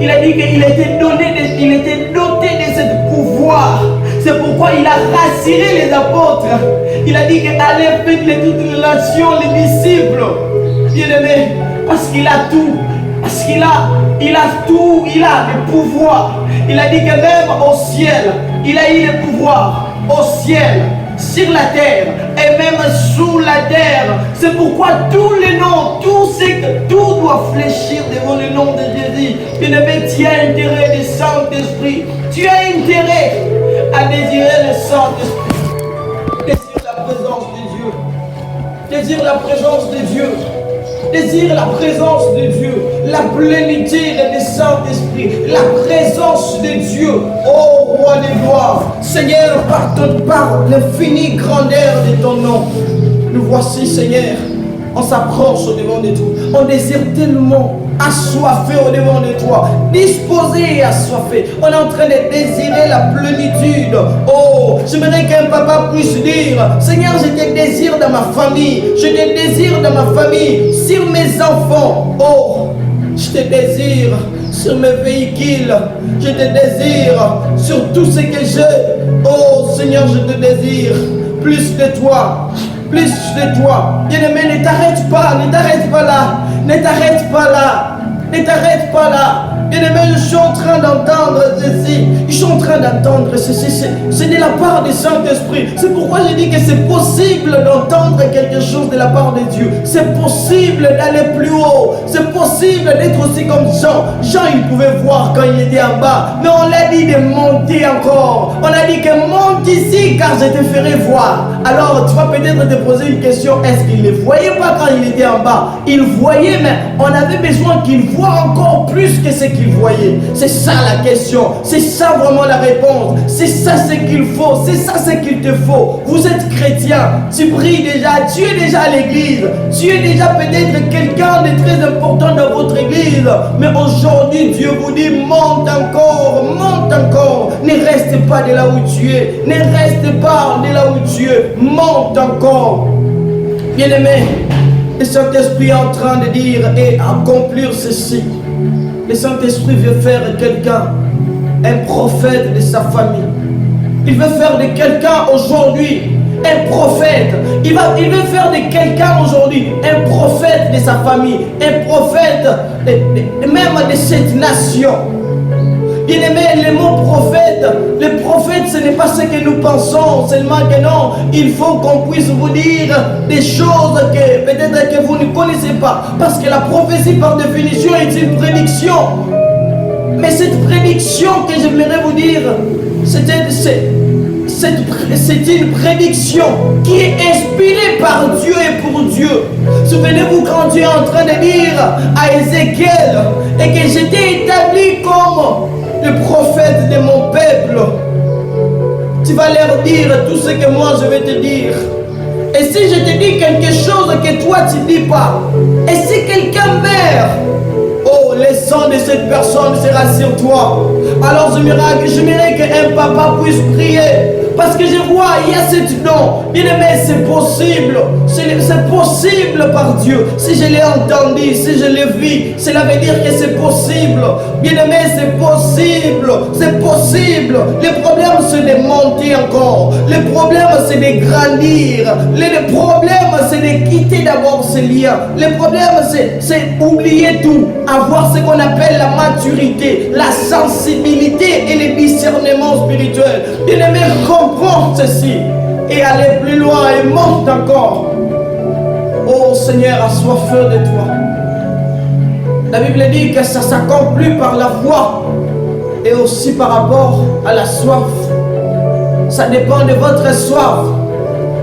Il a dit qu'il était doté de ce pouvoir. C'est pourquoi il a rassuré les apôtres. Il a dit qu'allez faire toutes les nations, les disciples. Bien-aimés, parce qu'il a tout. Parce qu'il a tout, il a le pouvoir. Il a dit que même au ciel, il a eu le pouvoir. Au ciel, sur la terre et même sous la terre. C'est pourquoi tous les noms, tout doit fléchir devant le nom de Jésus. Bien-aimé, tu as intérêt du Saint-Esprit. Tu as intérêt à désirer le Saint-Esprit. Désire la présence de Dieu. Désire la présence de Dieu. Désire la présence de Dieu, la plénitude du Saint-Esprit, la présence de Dieu. Oh roi des gloires, Seigneur, par l'infinie grandeur de ton nom, nous voici, Seigneur, on s'approche au devant de toi. On désire tellement assoiffé au devant de toi, disposé et assoiffé. On est en train de désirer la plénitude. Oh, j'aimerais qu'un papa puisse dire, Seigneur, je te désire dans ma famille. Je te désire dans ma famille, sur mes enfants. Oh, je te désire sur mes véhicules. Je te désire sur tout ce que j'ai. Oh, Seigneur, je te désire plus de toi. Plus de toi. Bien-aimé, ne t'arrête pas là. Ne t'arrête pas là. Ne t'arrête pas là. Bien-aimé, je suis en train d'entendre ceci. Je suis en train d'entendre ceci. C'est de la part du Saint-Esprit. C'est pourquoi je dis que c'est possible d'entendre quelque chose de la part de Dieu. C'est possible d'aller plus haut. C'est possible d'être aussi comme Jean. Jean, il pouvait voir quand il était en bas. Mais on l'a dit de monter encore. On a dit que monte ici car je te ferai voir. Alors tu vas peut-être te poser une question. Est-ce qu'il ne voyait pas quand il était en bas? Il voyait, mais on avait besoin qu'il voie encore plus que ce qu'il voyait. C'est ça la question. C'est ça vraiment la réponse. C'est ça ce qu'il faut. C'est ça ce qu'il te faut. Vous êtes chrétien. Tu pries déjà. Tu es déjà à l'église. Tu es déjà peut-être quelqu'un de très important dans votre église. Mais aujourd'hui, Dieu vous dit, monte encore. Monte encore. Ne reste pas de là où tu es. Ne reste pas de là où tu es. Monte encore. Bien-aimé, le Saint-Esprit est en train de dire et accomplir ceci. Le Saint-Esprit veut faire quelqu'un un prophète de sa famille. Il veut faire de quelqu'un aujourd'hui un prophète. Il veut faire de quelqu'un aujourd'hui un prophète de sa famille, un prophète même de cette nation. Bien-aimé, le mot prophète, le prophète, ce n'est pas ce que nous pensons, seulement que non, il faut qu'on puisse vous dire des choses que peut-être que vous ne connaissez pas. Parce que la prophétie, par définition, est une prédiction. Mais cette prédiction que j'aimerais vous dire, c'est une prédiction qui est inspirée par Dieu et pour Dieu. Souvenez-vous quand Dieu est en train de dire à Ézéchiel et que j'étais établi comme le prophète de mon peuple. Tu vas leur dire tout ce que moi je vais te dire. Et si je te dis quelque chose que toi tu ne dis pas, et si quelqu'un meurt, oh, le sang de cette personne sera sur toi. Alors j'aimerais qu'un papa puisse prier. Parce que je vois, il y a cette don. Bien-aimé, c'est possible. C'est possible par Dieu. Si je l'ai entendu, si je l'ai vu, cela veut dire que c'est possible. Bien-aimé, c'est possible. C'est possible. Le problème, c'est de monter encore. Le problème, c'est de grandir. Le problème, c'est de quitter d'abord ces liens. Le problème, c'est oublier tout. Avoir ce qu'on appelle la maturité, la sensibilité et le discernement spirituel. Bien-aimé, comprends ceci et aller plus loin et monte encore. Oh Seigneur, assoiffeur de toi. La Bible dit que ça s'accomplit par la foi et aussi par rapport à la soif. Ça dépend de votre soif.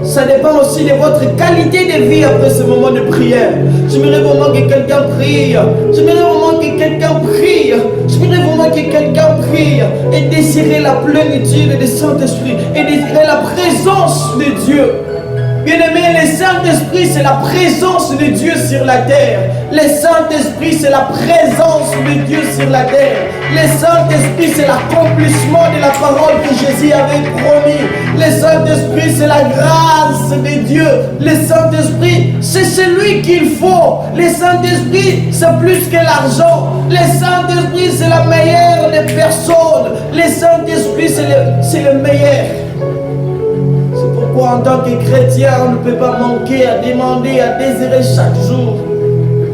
Ça dépend aussi de votre qualité de vie après ce moment de prière. J'aimerais vraiment que quelqu'un prie. J'aimerais vraiment que quelqu'un prie. J'aimerais vraiment que quelqu'un prie et désirer la plénitude du Saint-Esprit et désirer la présence de Dieu. Bien-aimé, le Saint-Esprit, c'est la présence de Dieu sur la terre. Le Saint-Esprit, c'est la présence de Dieu sur la terre. Le Saint-Esprit, c'est l'accomplissement de la parole que Jésus avait promis. Le Saint-Esprit, c'est la grâce de Dieu. Le Saint-Esprit, c'est celui qu'il faut. Le Saint-Esprit, c'est plus que l'argent. Le Saint-Esprit, c'est la meilleure des personnes. Le Saint-Esprit, c'est le meilleur. En tant que chrétien, on ne peut pas manquer à demander, à désirer chaque jour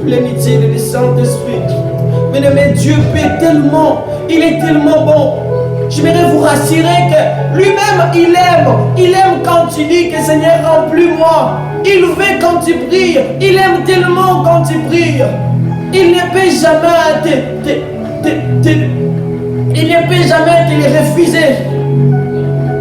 plénitude du Saint-Esprit. Mais Dieu peut tellement, il est tellement bon. J'aimerais vous rassurer que lui-même, il aime quand tu dis que Seigneur, remplis-moi. Il veut quand tu pries, il aime tellement quand tu pries. Il ne peut jamais te le refuser.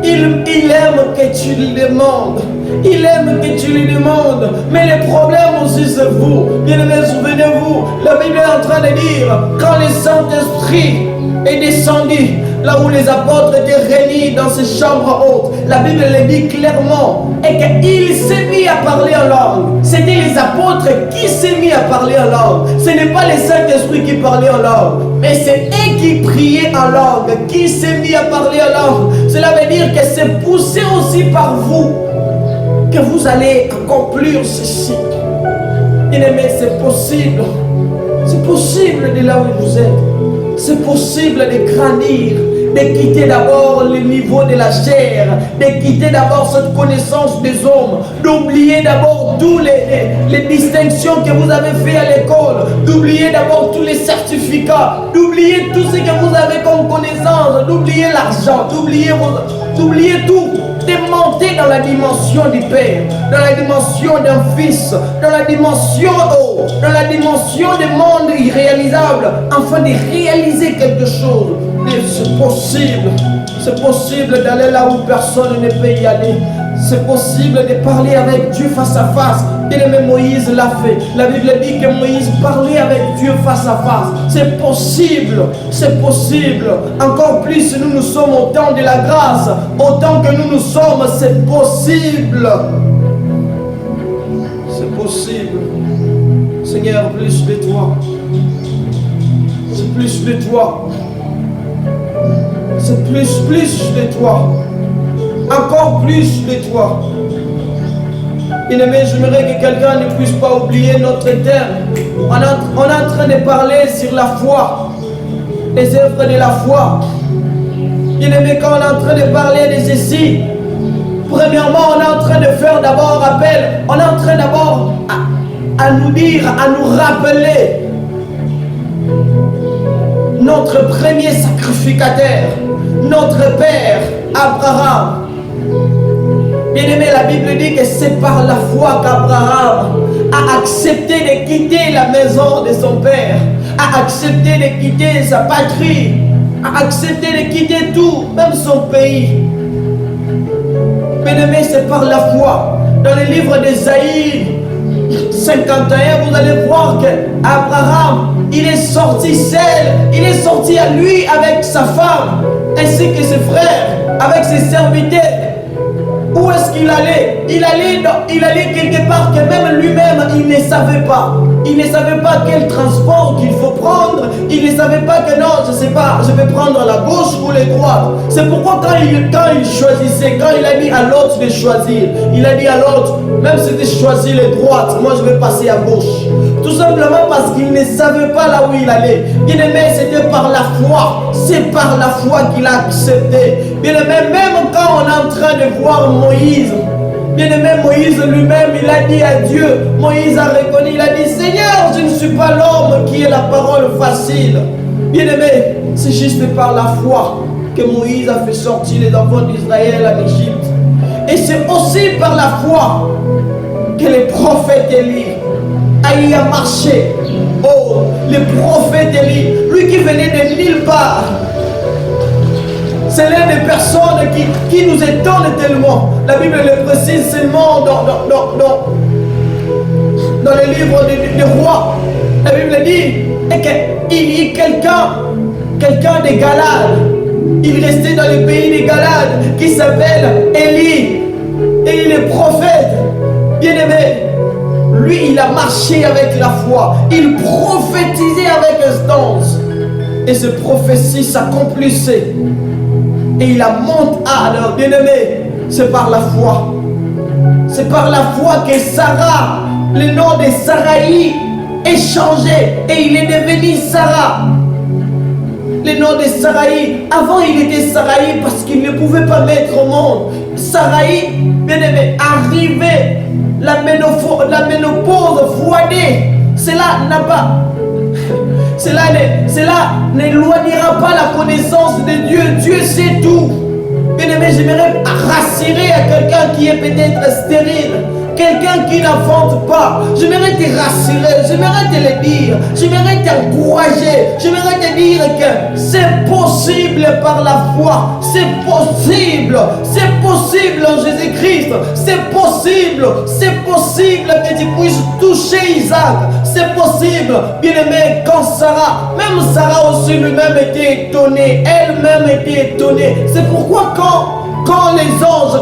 Il aime que tu lui demandes. Il aime que tu lui demandes. Mais le problème aussi c'est vous. Bien-aimés, souvenez-vous, la Bible est en train de dire, quand le Saint-Esprit est descendu, là où les apôtres étaient réunis dans ces chambres hautes, la Bible le dit clairement, et qu'il s'est mis à parler en langue. C'était les apôtres qui s'est mis à parler en langue. Ce n'est pas le Saint-Esprit qui parlait en langue, mais c'est eux qui priaient en langue, qui s'est mis à parler en langue. Cela veut dire que c'est poussé aussi par vous que vous allez accomplir ceci. Bien-aimés, c'est possible. C'est possible de là où vous êtes. C'est possible de grandir de quitter d'abord le niveau de la chair, de quitter d'abord cette connaissance des hommes, d'oublier d'abord toutes les distinctions que vous avez fait à l'école, d'oublier d'abord tous les certificats, d'oublier tout ce que vous avez comme connaissance, d'oublier l'argent, d'oublier tout, de monter dans la dimension du Père, dans la dimension d'un Fils, dans la dimension du monde irréalisable, afin de réaliser quelque chose. C'est possible d'aller là où personne ne peut y aller. C'est possible de parler avec Dieu face à face. Bien-aimé, Moïse l'a fait. La Bible dit que Moïse parlait avec Dieu face à face. C'est possible, c'est possible. Encore plus, nous sommes au temps de la grâce. Autant que nous sommes, c'est possible. C'est possible. Seigneur, plus de toi. C'est plus de toi. C'est plus de toi. Encore plus de toi. Bien-aimé, j'aimerais que quelqu'un ne puisse pas oublier notre terme. On est en train de parler sur la foi, les œuvres de la foi. Bien-aimé, quand on est en train de parler de ceci, premièrement, on est en train de faire d'abord appel. On est en train d'abord à nous dire, à nous rappeler notre premier sacrificateur, notre Père, Abraham. Bien-aimé, la Bible dit que c'est par la foi qu'Abraham a accepté de quitter la maison de son père, a accepté de quitter sa patrie, a accepté de quitter tout, même son pays. Bien-aimé, c'est par la foi. Dans le livre d'Ésaïe 51, vous allez voir qu'Abraham, il est sorti seul, il est sorti à lui avec sa femme, ainsi que ses frères, avec ses serviteurs. Où est-ce qu'il allait? Il allait quelque part que même lui-même, il ne savait pas. Il ne savait pas quel transport qu'il faut prendre. Il ne savait pas que non, je ne sais pas, je vais prendre la gauche ou la droite. C'est pourquoi quand il choisissait, quand il a dit à l'autre de choisir, il a dit à l'autre, même si tu choisis la droite, moi je vais passer à gauche. Tout simplement parce qu'il ne savait pas là où il allait. Bien-aimé, c'était par la foi. C'est par la foi qu'il a accepté. Bien-aimé, même quand on est en train de voir Moïse, bien-aimé, Moïse lui-même, il a dit à Dieu, Moïse a reconnu, il a dit, Seigneur, je ne suis pas l'homme qui est la parole facile. Bien-aimé, c'est juste par la foi que Moïse a fait sortir les enfants d'Israël en Égypte. Et c'est aussi par la foi que le prophète Élie a marché. Oh, le prophète Élie, lui qui venait de nulle part. C'est l'une des personnes qui nous étonne tellement. La Bible le précise seulement dans le livre des rois. La Bible dit qu'il y a quelqu'un de Galade. Il restait dans le pays de Galade qui s'appelle Élie. Et il est prophète. Bien-aimé, lui, il a marché avec la foi. Il prophétisait avec instance. Et ces prophéties s'accomplissaient. Et il a monté. Alors, bien-aimé, c'est par la foi. C'est par la foi que Sarah, le nom de Saraï, est changé. Et il est devenu Sarah. Le nom de Saraï, avant il était Saraï parce qu'il ne pouvait pas mettre au monde. Saraï, bien-aimé, arrivé, la ménopause froidée, cela n'éloignera pas la connaissance de Dieu. Dieu sait tout. Bien-aimé, j'aimerais rassurer à quelqu'un qui est peut-être stérile, quelqu'un qui n'enfante pas. J'aimerais te rassurer, j'aimerais te le dire, j'aimerais t'encourager, j'aimerais te dire que c'est possible par la foi, c'est possible en Jésus-Christ, c'est possible que tu puisses toucher Isaac, c'est possible, bien-aimé, quand Sarah, même Sarah aussi lui-même était étonnée, elle-même était étonnée. C'est pourquoi quand les anges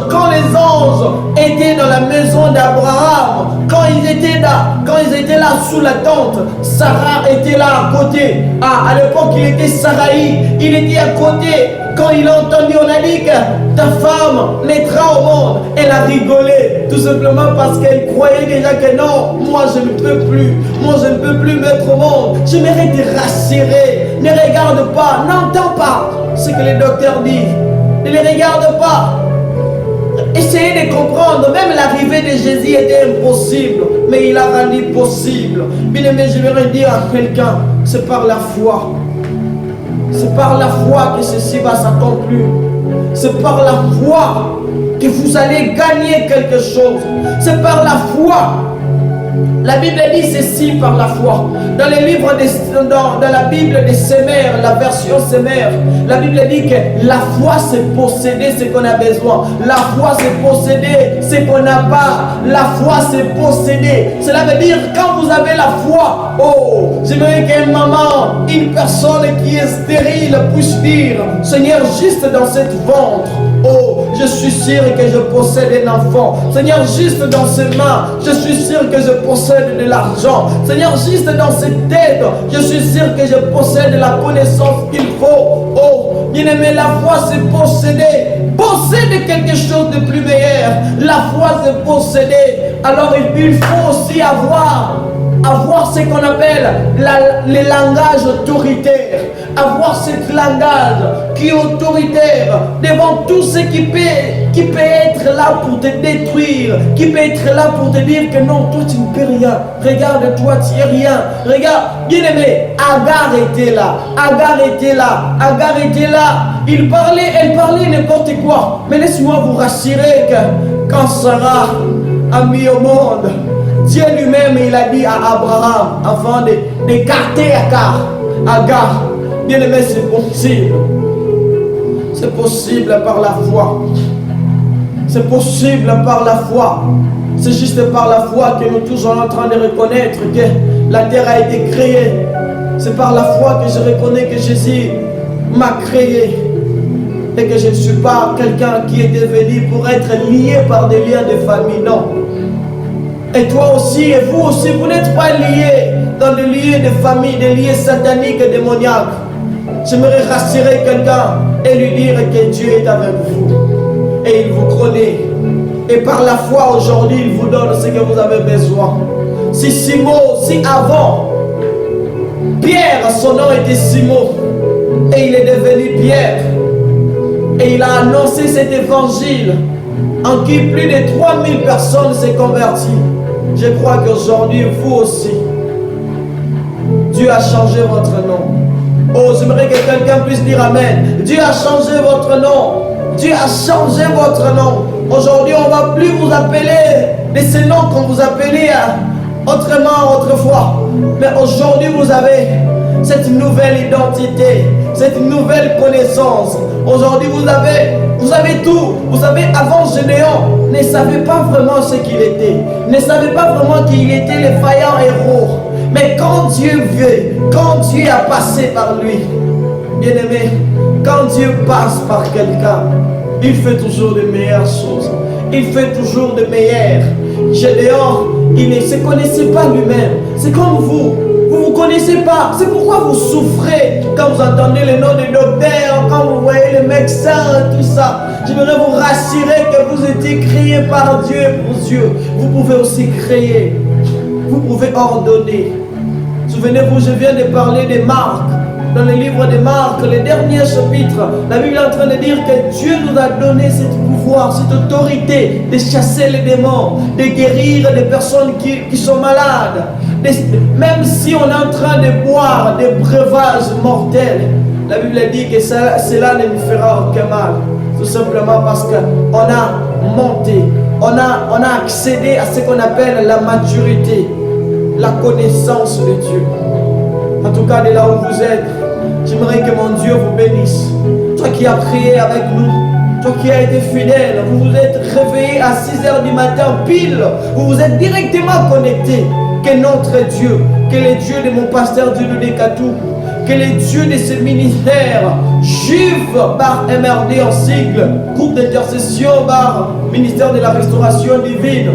étaient dans la maison d'Abraham, quand ils étaient là sous la tente, Sarah était là à côté. À l'époque, il était Saraï, il était à côté. Quand il a entendu, on a dit que ta femme naîtra au monde. Elle a rigolé, tout simplement parce qu'elle croyait déjà que non, moi je ne peux plus. Moi je ne peux plus mettre au monde. J'aimerais te rassurer. Ne regarde pas, n'entends pas ce que les docteurs disent. Ne les regarde pas. Essayez de comprendre, même l'arrivée de Jésus était impossible, mais il a rendu possible. Bien aimé, j'aimerais dire à quelqu'un, c'est par la foi. C'est par la foi que ceci va s'accomplir. C'est par la foi que vous allez gagner quelque chose. C'est par la foi. La Bible dit ceci par la foi. Dans le livre dans la Bible de Semer, la version Semer, la Bible dit que la foi c'est posséder ce qu'on a besoin. La foi c'est posséder ce qu'on n'a pas. La foi c'est posséder. Cela veut dire quand vous avez la foi, oh, j'aimerais qu'une maman, une personne qui est stérile puisse dire, Seigneur, juste dans cette ventre, oh, je suis sûr que je possède un enfant. Seigneur, juste dans ses mains, je suis sûr que je possède de l'argent. Seigneur, juste dans cette tête, je suis sûr que je possède la connaissance qu'il faut. Oh, bien-aimé, la foi c'est posséder. Posséder quelque chose de plus meilleur. La foi c'est posséder. Alors il faut aussi avoir ce qu'on appelle le langage autoritaire. Avoir ce langage qui est autoritaire devant tout ce qui peut être là pour te détruire, qui peut être là pour te dire que non, toi tu ne peux rien. Regarde, toi tu n'es rien. Regarde, bien aimé, Agar était là. Agar était là. Agar était là. Elle parlait n'importe quoi. Mais laisse-moi vous rassurer que quand Sarah a mis au monde, Dieu lui-même, il a dit à Abraham, avant d'écarter Agar, bien aimé, c'est possible. C'est possible par la foi. C'est possible par la foi. C'est juste par la foi que nous tous sommes en train de reconnaître que la terre a été créée. C'est par la foi que je reconnais que Jésus m'a créé. Et que je ne suis pas quelqu'un qui est devenu pour être lié par des liens de famille, non. Et toi aussi, et vous aussi, vous n'êtes pas liés dans des liens de famille, des liens sataniques et démoniaques. J'aimerais rassurer quelqu'un et lui dire que Dieu est avec vous. Et il vous connaît. Et par la foi aujourd'hui, il vous donne ce que vous avez besoin. Si Simon, si avant, Pierre, son nom était Simon, et il est devenu Pierre, et il a annoncé cet évangile, en qui plus de 3000 personnes s'est converties. Je crois qu'aujourd'hui, vous aussi, Dieu a changé votre nom. Oh, j'aimerais que quelqu'un puisse dire Amen. Dieu a changé votre nom. Dieu a changé votre nom. Aujourd'hui, on ne va plus vous appeler de ce nom qu'on vous appelait autrement autrefois. Mais aujourd'hui, vous avez cette nouvelle identité, cette nouvelle connaissance. Aujourd'hui, vous avez tout. Vous savez, avant Gédéon ne savait pas vraiment ce qu'il était. Ne savait pas vraiment qu'il était le vaillant héros. Mais quand Dieu veut, quand Dieu a passé par lui, bien aimé, quand Dieu passe par quelqu'un, il fait toujours de meilleures choses. Il fait toujours de meilleures. Gédéon, il ne se connaissait pas lui-même. C'est comme vous. Vous ne vous connaissez pas. C'est pourquoi vous souffrez quand vous entendez le nom des docteurs, quand vous voyez les médecins et tout ça. J'aimerais vous rassurer que vous étiez créés par Dieu pour Dieu. Vous pouvez aussi créer. Vous pouvez ordonner. Souvenez-vous, je viens de parler de Marc. Dans le livre de Marc, le dernier chapitre, la Bible est en train de dire que Dieu nous a donné ce pouvoir, cette autorité de chasser les démons, de guérir des personnes qui sont malades. Même si on est en train de boire des breuvages mortels, la Bible dit que cela ne nous fera aucun mal. Tout simplement parce qu'on a monté, on a accédé à ce qu'on appelle la maturité, la connaissance de Dieu. En tout cas, de là où vous êtes, j'aimerais que mon Dieu vous bénisse. Toi qui as prié avec nous, toi qui as été fidèle, vous vous êtes réveillé à 6h du matin pile, vous vous êtes directement connecté. Que notre Dieu, que le Dieu de mon pasteur Dieu de Katou, que le Dieu de ce ministère, Juif par MRD en sigle, groupe d'intercession par ministère de la restauration divine,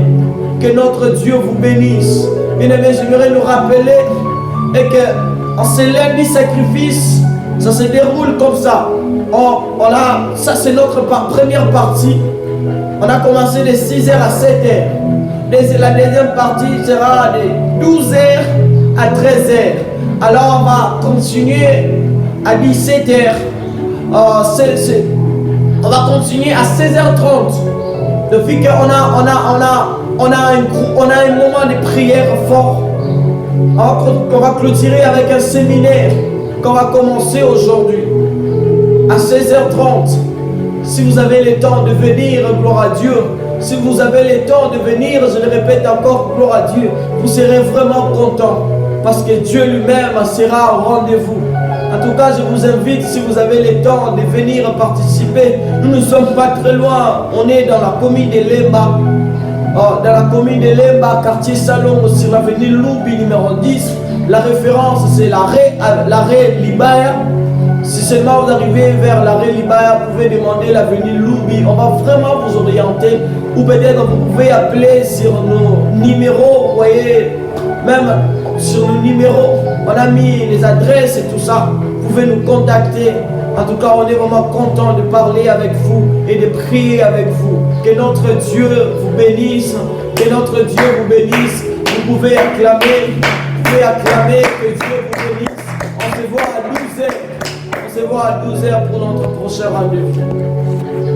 que notre Dieu vous bénisse. Bien-aimés, j'aimerais nous rappeler et que en ce lundi sacrifice, ça se déroule comme ça. Ça c'est notre première partie. On a commencé de 6h à 7h. La deuxième partie sera de 12h à 13h. Alors on va continuer à 17h. On va continuer à 16h30. Depuis qu'on a un moment de prière fort. On va clôturer avec un séminaire qu'on va commencer aujourd'hui à 16h30. Si vous avez le temps de venir, gloire à Dieu. Si vous avez le temps de venir, je le répète encore, gloire à Dieu, vous serez vraiment content parce que Dieu lui-même sera au rendez-vous. En tout cas, je vous invite, si vous avez le temps de venir participer. Nous ne sommes pas très loin. On est dans la commune de Lemba. Dans la commune de Lemba, quartier Salon, sur l'avenue Loubi numéro 10. La référence, c'est l'arrêt Libaya. Si seulement vous arrivez vers l'arrêt Libaya, vous pouvez demander l'avenue Loubi. On va vraiment vous orienter. Ou peut-être vous pouvez appeler sur nos numéros. Vous voyez, même sur nos numéros, on a mis les adresses et tout ça. Vous pouvez nous contacter. En tout cas, on est vraiment content de parler avec vous et de prier avec vous. Que notre Dieu vous bénisse. Que notre Dieu vous bénisse. Vous pouvez acclamer. Que Dieu vous bénisse. On se voit à 12h. On se voit à 12h pour notre prochain rendez-vous.